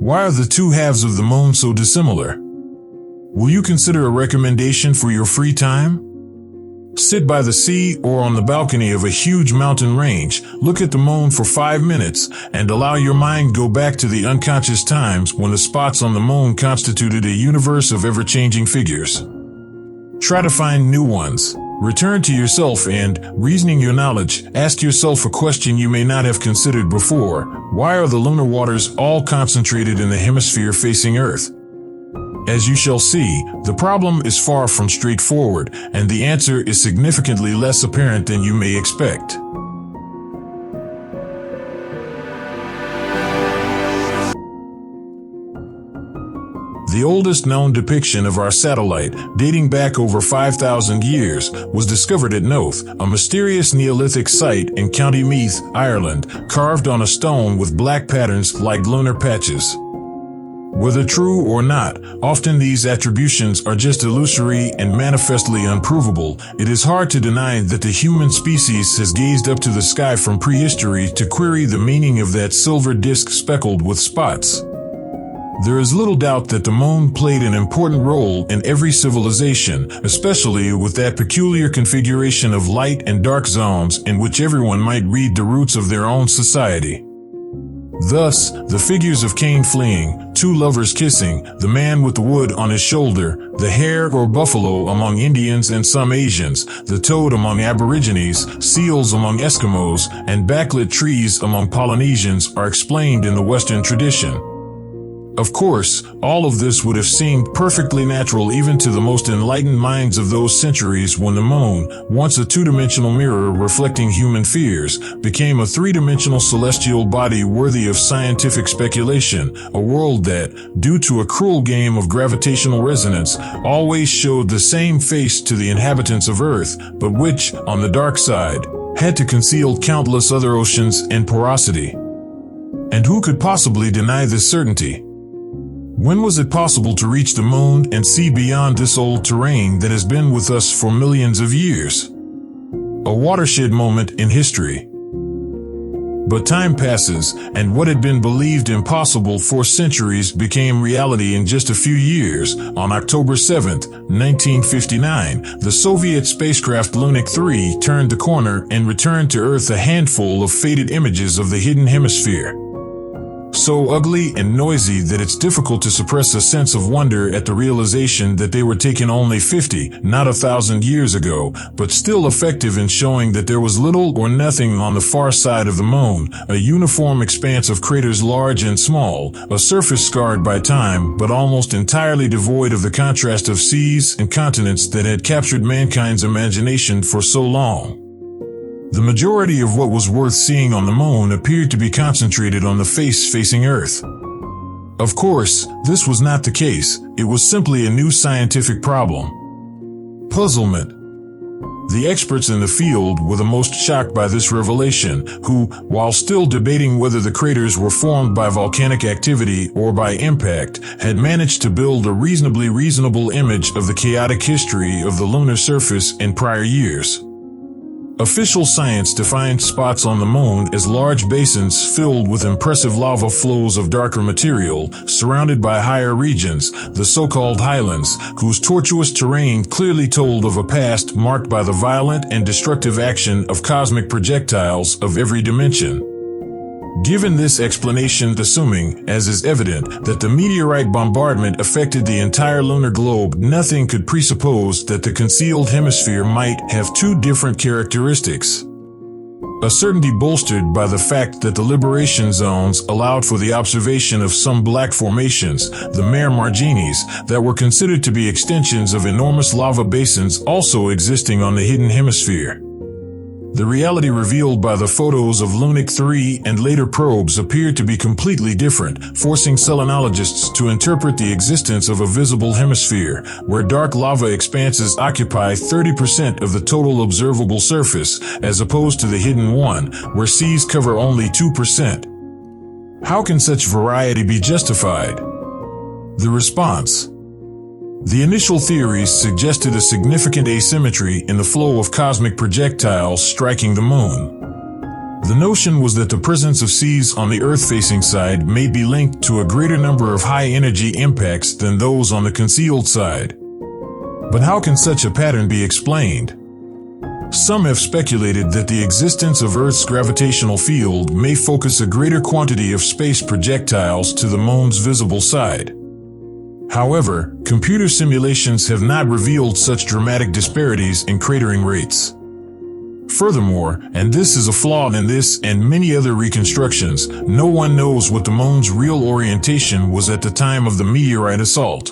Why are the two halves of the moon so dissimilar? Will you consider a recommendation for your free time? Sit by the sea or on the balcony of a huge mountain range, look at the moon for 5 minutes, and allow your mind go back to the unconscious times when the spots on the moon constituted a universe of ever-changing figures. Try to find new ones. Return to yourself and, reasoning your knowledge, ask yourself a question you may not have considered before. Why are the lunar waters all concentrated in the hemisphere facing Earth? As you shall see, the problem is far from straightforward, and the answer is significantly less apparent than you may expect. The oldest known depiction of our satellite, dating back over 5,000 years, was discovered at Noath, a mysterious Neolithic site in County Meath, Ireland, carved on a stone with black patterns like lunar patches. Whether true or not, often these attributions are just illusory and manifestly unprovable. It is hard to deny that the human species has gazed up to the sky from prehistory to query the meaning of that silver disk speckled with spots. There is little doubt that the moon played an important role in every civilization, especially with that peculiar configuration of light and dark zones in which everyone might read the roots of their own society. Thus, the figures of Cain fleeing, two lovers kissing, the man with the wood on his shoulder, the hare or buffalo among Indians and some Asians, the toad among Aborigines, seals among Eskimos, and backlit trees among Polynesians are explained in the Western tradition. Of course, all of this would have seemed perfectly natural even to the most enlightened minds of those centuries when the moon, once a two-dimensional mirror reflecting human fears, became a three-dimensional celestial body worthy of scientific speculation, a world that, due to a cruel game of gravitational resonance, always showed the same face to the inhabitants of Earth, but which, on the dark side, had to conceal countless other oceans and porosity. And who could possibly deny this certainty? When was it possible to reach the moon and see beyond this old terrain that has been with us for millions of years? A watershed moment in history. But time passes, and what had been believed impossible for centuries became reality in just a few years. On October 7, 1959, the Soviet spacecraft Lunar 3 turned the corner and returned to Earth a handful of faded images of the hidden hemisphere. So ugly and noisy that it's difficult to suppress a sense of wonder at the realization that they were taken only 50, not 1,000 years ago, but still effective in showing that there was little or nothing on the far side of the moon, a uniform expanse of craters large and small, a surface scarred by time but almost entirely devoid of the contrast of seas and continents that had captured mankind's imagination for so long. The majority of what was worth seeing on the moon appeared to be concentrated on the face facing Earth. Of course, this was not the case. It was simply a new scientific problem. Puzzlement. The experts in the field were the most shocked by this revelation, who, while still debating whether the craters were formed by volcanic activity or by impact, had managed to build a reasonably reasonable image of the chaotic history of the lunar surface in prior years. Official science defined spots on the moon as large basins filled with impressive lava flows of darker material, surrounded by higher regions, the so-called Highlands, whose tortuous terrain clearly told of a past marked by the violent and destructive action of cosmic projectiles of every dimension. Given this explanation, assuming, as is evident, that the meteorite bombardment affected the entire lunar globe, nothing could presuppose that the concealed hemisphere might have two different characteristics. A certainty bolstered by the fact that the liberation zones allowed for the observation of some black formations, the mare marginis, that were considered to be extensions of enormous lava basins also existing on the hidden hemisphere. The reality revealed by the photos of Lunar 3 and later probes appeared to be completely different, forcing selenologists to interpret the existence of a visible hemisphere, where dark lava expanses occupy 30% of the total observable surface, as opposed to the hidden one, where seas cover only 2%. How can such variety be justified? The response. The initial theories suggested a significant asymmetry in the flow of cosmic projectiles striking the moon. The notion was that the presence of seas on the Earth-facing side may be linked to a greater number of high-energy impacts than those on the concealed side. But how can such a pattern be explained? Some have speculated that the existence of Earth's gravitational field may focus a greater quantity of space projectiles to the moon's visible side. However, computer simulations have not revealed such dramatic disparities in cratering rates. Furthermore, and this is a flaw in this and many other reconstructions, no one knows what the moon's real orientation was at the time of the meteorite assault.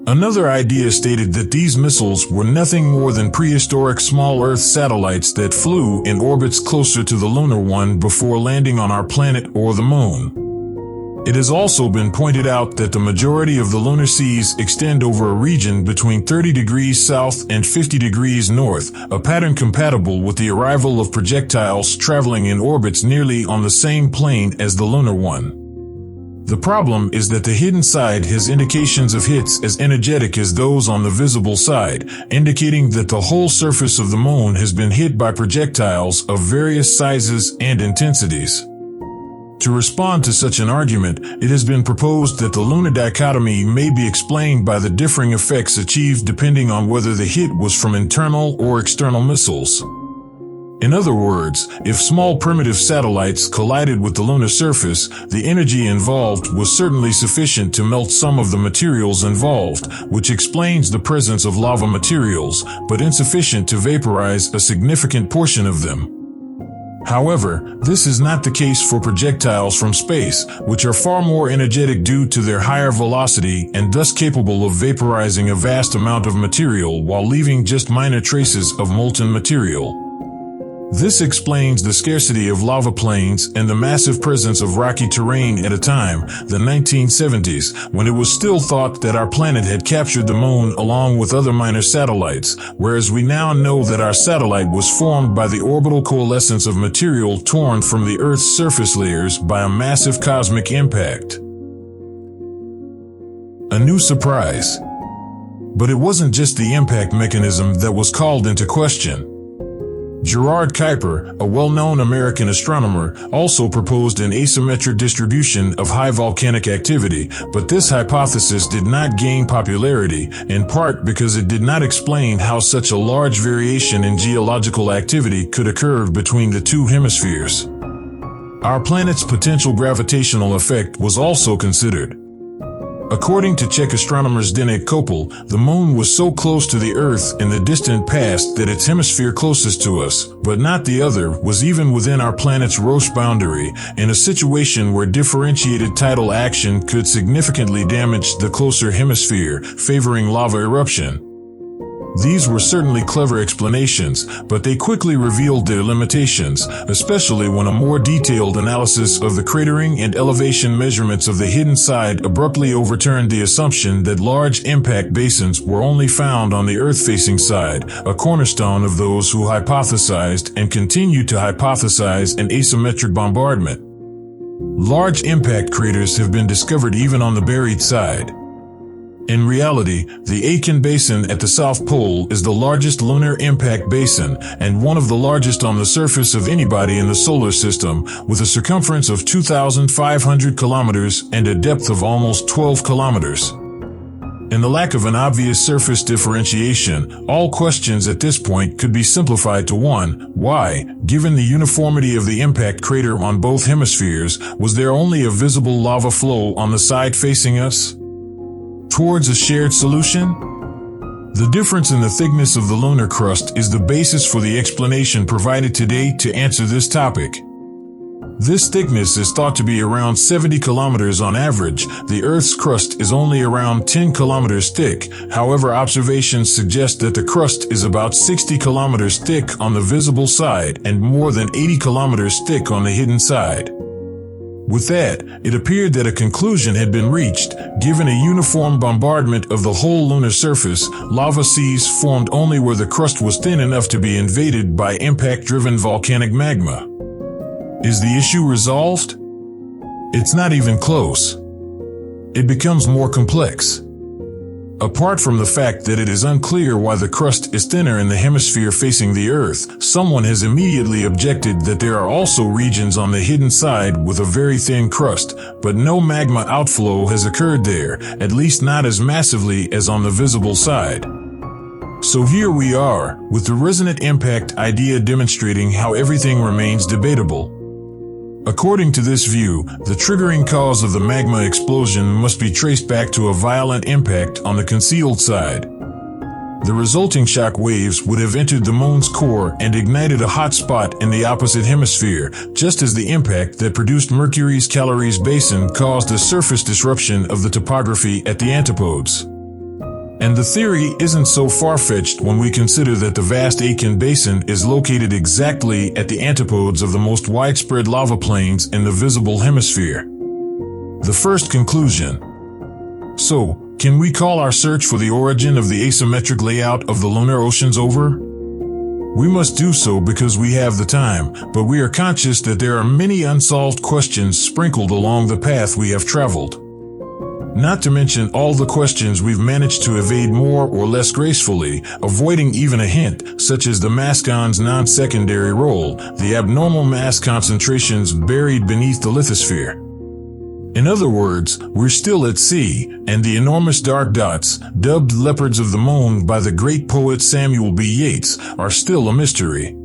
Another idea stated that these missiles were nothing more than prehistoric small Earth satellites that flew in orbits closer to the lunar one before landing on our planet or the moon. It has also been pointed out that the majority of the lunar seas extend over a region between 30 degrees south and 50 degrees north, a pattern compatible with the arrival of projectiles traveling in orbits nearly on the same plane as the lunar one. The problem is that the hidden side has indications of hits as energetic as those on the visible side, indicating that the whole surface of the moon has been hit by projectiles of various sizes and intensities. To respond to such an argument, it has been proposed that the lunar dichotomy may be explained by the differing effects achieved depending on whether the hit was from internal or external missiles. In other words, if small primitive satellites collided with the lunar surface, the energy involved was certainly sufficient to melt some of the materials involved, which explains the presence of lava materials, but insufficient to vaporize a significant portion of them. However, this is not the case for projectiles from space, which are far more energetic due to their higher velocity and thus capable of vaporizing a vast amount of material while leaving just minor traces of molten material. This explains the scarcity of lava plains and the massive presence of rocky terrain at a time, the 1970s, when it was still thought that our planet had captured the moon along with other minor satellites, whereas we now know that our satellite was formed by the orbital coalescence of material torn from the Earth's surface layers by a massive cosmic impact. A new surprise. But it wasn't just the impact mechanism that was called into question. Gerard Kuiper, a well-known American astronomer, also proposed an asymmetric distribution of high volcanic activity, but this hypothesis did not gain popularity, in part because it did not explain how such a large variation in geological activity could occur between the two hemispheres. Our planet's potential gravitational effect was also considered. According to Czech astronomer Zdeněk Kopel, the moon was so close to the Earth in the distant past that its hemisphere closest to us, but not the other, was even within our planet's Roche boundary, in a situation where differentiated tidal action could significantly damage the closer hemisphere, favoring lava eruption. These were certainly clever explanations, but they quickly revealed their limitations, especially when a more detailed analysis of the cratering and elevation measurements of the hidden side abruptly overturned the assumption that large impact basins were only found on the Earth-facing side, a cornerstone of those who hypothesized and continue to hypothesize an asymmetric bombardment. Large impact craters have been discovered even on the buried side. In reality, the Aitken Basin at the South Pole is the largest lunar impact basin and one of the largest on the surface of anybody in the solar system, with a circumference of 2,500 kilometers and a depth of almost 12 kilometers. In the lack of an obvious surface differentiation, all questions at this point could be simplified to one: why, given the uniformity of the impact crater on both hemispheres, was there only a visible lava flow on the side facing us? Towards a shared solution? The difference in the thickness of the lunar crust is the basis for the explanation provided today to answer this topic. This thickness is thought to be around 70 kilometers on average. The Earth's crust is only around 10 kilometers thick. However, observations suggest that the crust is about 60 kilometers thick on the visible side and more than 80 kilometers thick on the hidden side. With that, it appeared that a conclusion had been reached. Given a uniform bombardment of the whole lunar surface, lava seas formed only where the crust was thin enough to be invaded by impact-driven volcanic magma. Is the issue resolved? It's not even close. It becomes more complex. Apart from the fact that it is unclear why the crust is thinner in the hemisphere facing the Earth, someone has immediately objected that there are also regions on the hidden side with a very thin crust, but no magma outflow has occurred there, at least not as massively as on the visible side. So here we are, with the resonant impact idea demonstrating how everything remains debatable. According to this view, the triggering cause of the magma explosion must be traced back to a violent impact on the concealed side. The resulting shock waves would have entered the moon's core and ignited a hot spot in the opposite hemisphere, just as the impact that produced Mercury's calcareous basin caused a surface disruption of the topography at the antipodes. And the theory isn't so far-fetched when we consider that the vast Aitken Basin is located exactly at the antipodes of the most widespread lava plains in the visible hemisphere. The first conclusion. So, can we call our search for the origin of the asymmetric layout of the lunar oceans over? We must do so because we have the time, but we are conscious that there are many unsolved questions sprinkled along the path we have traveled. Not to mention all the questions we've managed to evade more or less gracefully, avoiding even a hint, such as the mascon's non-secondary role, the abnormal mass concentrations buried beneath the lithosphere. In other words, we're still at sea, and the enormous dark dots, dubbed leopards of the moon by the great poet Samuel B. Yeats, are still a mystery.